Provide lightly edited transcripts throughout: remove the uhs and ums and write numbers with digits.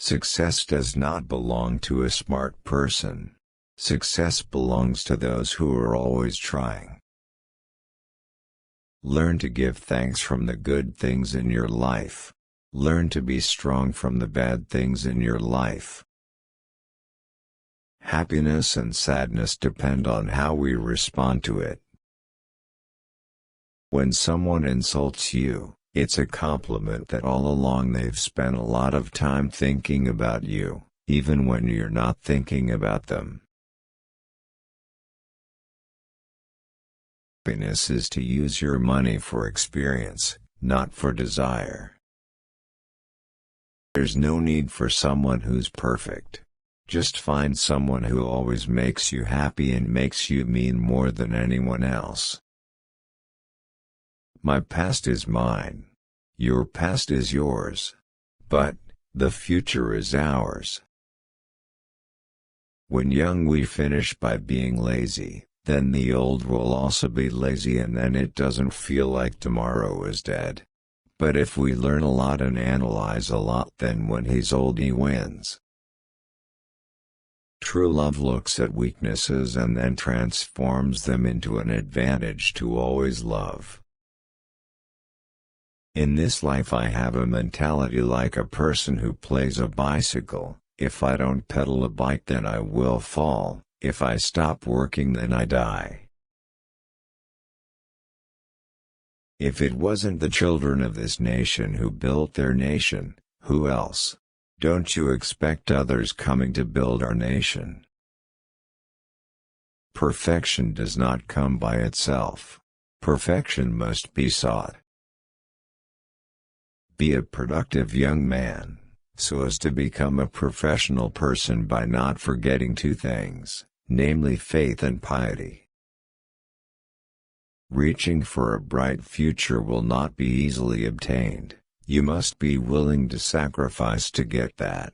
Success does not belong to a smart person. Success belongs to those who are always trying. Learn to give thanks from the good things in your life. Learn to be strong from the bad things in your life. Happiness and sadness depend on how we respond to it. When someone insults you, it's a compliment that all along they've spent a lot of time thinking about you, even when you're not thinking about them. Happiness is to use your money for experience, not for desire. There's no need for someone who's perfect. Just find someone who always makes you happy and makes you mean more than anyone else. My past is mine. Your past is yours. But the future is ours. When young we finish by being lazy, then the old will also be lazy, and then it doesn't feel like tomorrow is dead. But if we learn a lot and analyze a lot, then when he's old he wins. True love looks at weaknesses and then transforms them into an advantage to always love. In this life I have a mentality like a person who plays a bicycle. If I don't pedal a bike then I will fall, if I stop working then I die. If it wasn't the children of this nation who built their nation, who else? Don't you expect others coming to build our nation? Perfection does not come by itself. Perfection must be sought. Be a productive young man, so as to become a professional person by not forgetting two things, namely faith and piety. Reaching for a bright future will not be easily obtained. You must be willing to sacrifice to get that.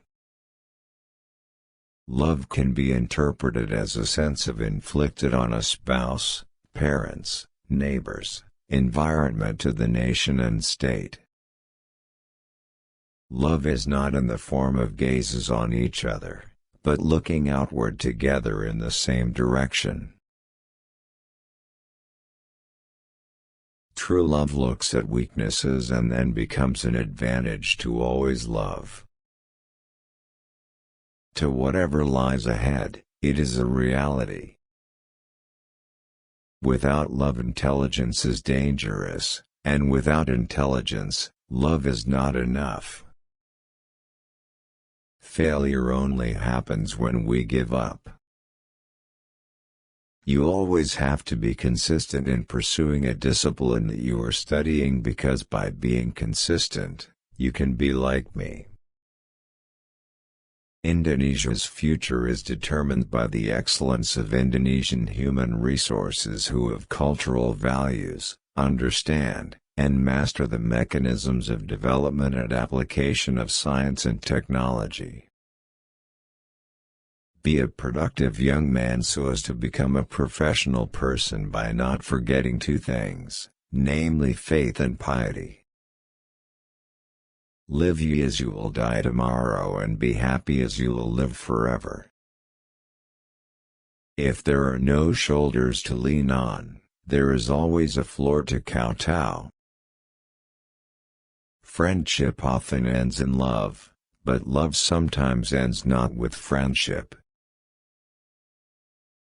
Love can be interpreted as a sense of inflicted on a spouse, parents, neighbors, environment, to the nation and state. Love is not in the form of gazes on each other, but looking outward together in the same direction. True love looks at weaknesses and then becomes an advantage to always love. To whatever lies ahead, it is a reality. Without love, intelligence is dangerous, and without intelligence, love is not enough. Failure only happens when we give up. You always have to be consistent in pursuing a discipline that you are studying, because by being consistent, you can be like me. Indonesia's future is determined by the excellence of Indonesian human resources who have cultural values, understand, and master the mechanisms of development and application of science and technology. Be a productive young man so as to become a professional person by not forgetting two things, namely faith and piety. Live ye as you will die tomorrow, and be happy as you will live forever. If there are no shoulders to lean on, there is always a floor to kowtow. Friendship often ends in love, but love sometimes ends not with friendship.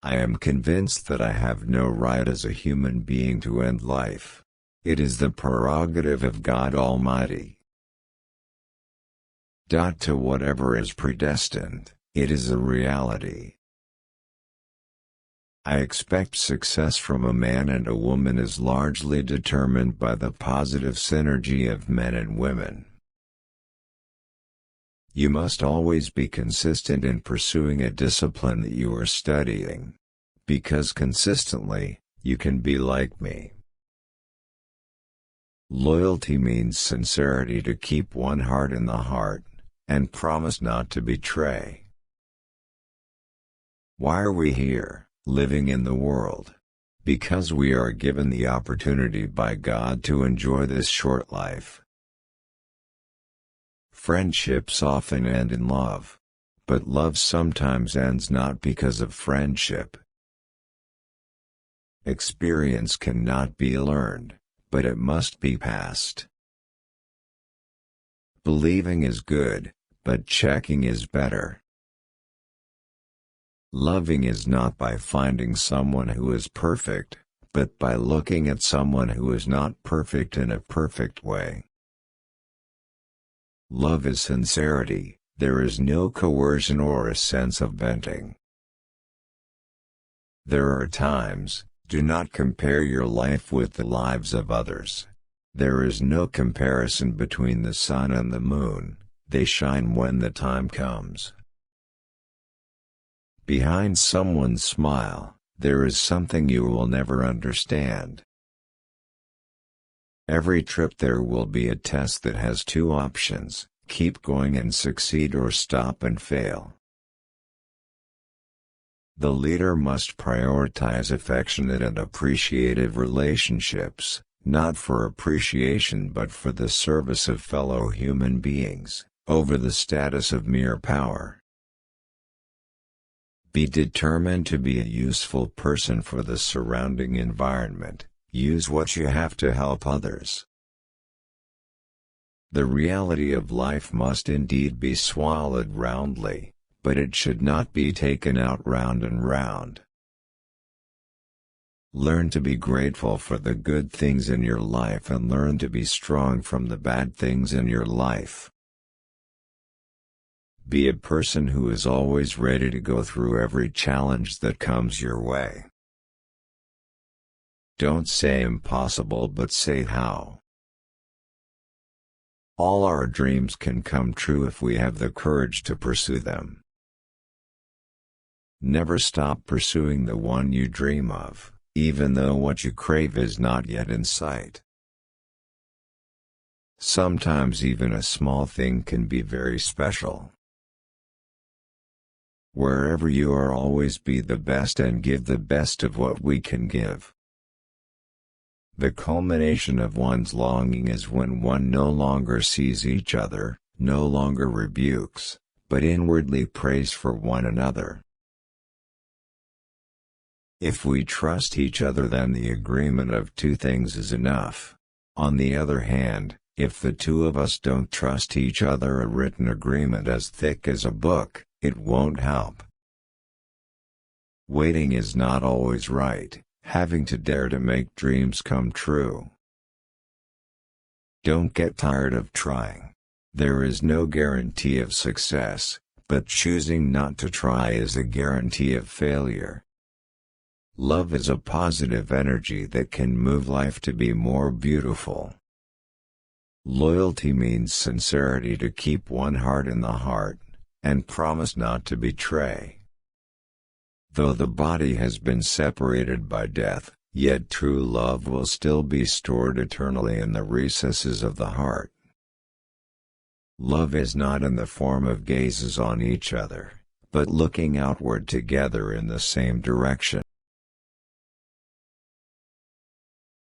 I am convinced that I have no right as a human being to end life. It is the prerogative of God Almighty. To whatever is predestined, it is a reality. I expect success from a man and a woman is largely determined by the positive synergy of men and women. You must always be consistent in pursuing a discipline that you are studying. Because consistently, you can be like me. Loyalty means sincerity, to keep one heart in the heart, and promise not to betray. Why are we here, living in the world? Because we are given the opportunity by God to enjoy this short life. Friendships often end in love. But love sometimes ends not because of friendship. Experience cannot be learned, but it must be passed. Believing is good, but checking is better. Loving is not by finding someone who is perfect, but by looking at someone who is not perfect in a perfect way. Love is sincerity, there is no coercion or a sense of venting. There are times, do not compare your life with the lives of others. There is no comparison between the sun and the moon, they shine when the time comes. Behind someone's smile, there is something you will never understand. Every trip there will be a test that has two options: keep going and succeed, or stop and fail. The leader must prioritize affectionate and appreciative relationships, not for appreciation but for the service of fellow human beings, over the status of mere power. Be determined to be a useful person for the surrounding environment, use what you have to help others. The reality of life must indeed be swallowed roundly, but it should not be taken out round and round. Learn to be grateful for the good things in your life and learn to be strong from the bad things in your life. Be a person who is always ready to go through every challenge that comes your way. Don't say impossible but say how. All our dreams can come true if we have the courage to pursue them. Never stop pursuing the one you dream of, even though what you crave is not yet in sight. Sometimes even a small thing can be very special. Wherever you are, always be the best and give the best of what we can give. The culmination of one's longing is when one no longer sees each other, no longer rebukes, but inwardly prays for one another. If we trust each other, then the agreement of two things is enough. On the other hand, if the two of us don't trust each other, a written agreement as thick as a book, it won't help. Waiting is not always right, having to dare to make dreams come true. Don't get tired of trying. There is no guarantee of success, but choosing not to try is a guarantee of failure. Love is a positive energy that can move life to be more beautiful. Loyalty means sincerity, to keep one heart in the heart, and promise not to betray. Though the body has been separated by death, yet true love will still be stored eternally in the recesses of the heart. Love is not in the form of gazes on each other, but looking outward together in the same direction.